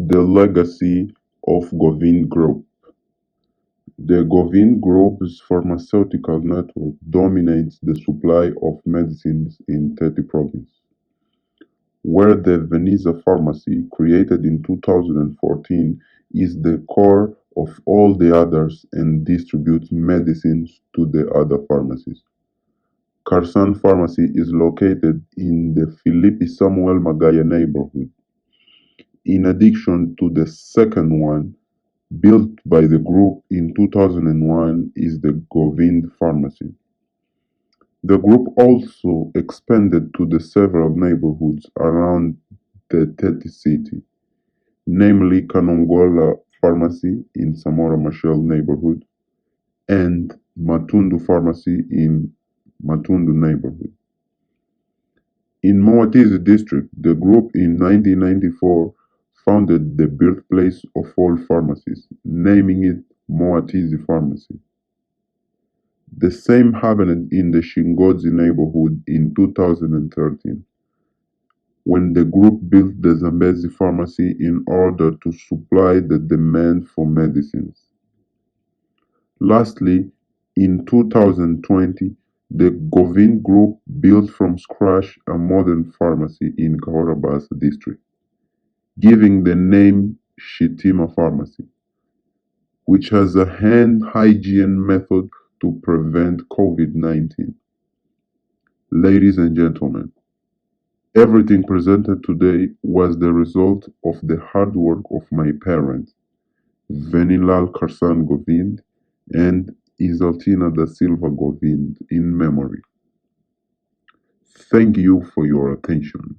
The legacy of Govind Group. The Govind Group's pharmaceutical network dominates the supply of medicines in Tete province, where the Venisa pharmacy, created in 2014, is the core of all the others and distributes medicines to the other pharmacies. Carssane Pharmacy is located in the Filipe Samuel Magaya neighborhood. In addition to the second one, built by the group in 2001, is the Govind Pharmacy. The group also expanded to the several neighborhoods around the Tete city, namely Kanongola Pharmacy in Samora Machel neighborhood and Matundu Pharmacy in Matundu neighborhood. In Moatizi district, the group in 1994 founded the birthplace of all pharmacies, naming it Moatizi Pharmacy. The same happened in the Shingodzi neighborhood in 2013, when the group built the Zambezi Pharmacy in order to supply the demand for medicines. Lastly, in 2020, the Govind Group built from scratch a modern pharmacy in Kahorabasa district, giving the name Shitima Pharmacy, which has a hand hygiene method to prevent COVID-19. Ladies and gentlemen, everything presented today was the result of the hard work of my parents, Venilal Carssane Govind and Isaltina da Silva Govind, in memory. Thank you for your attention.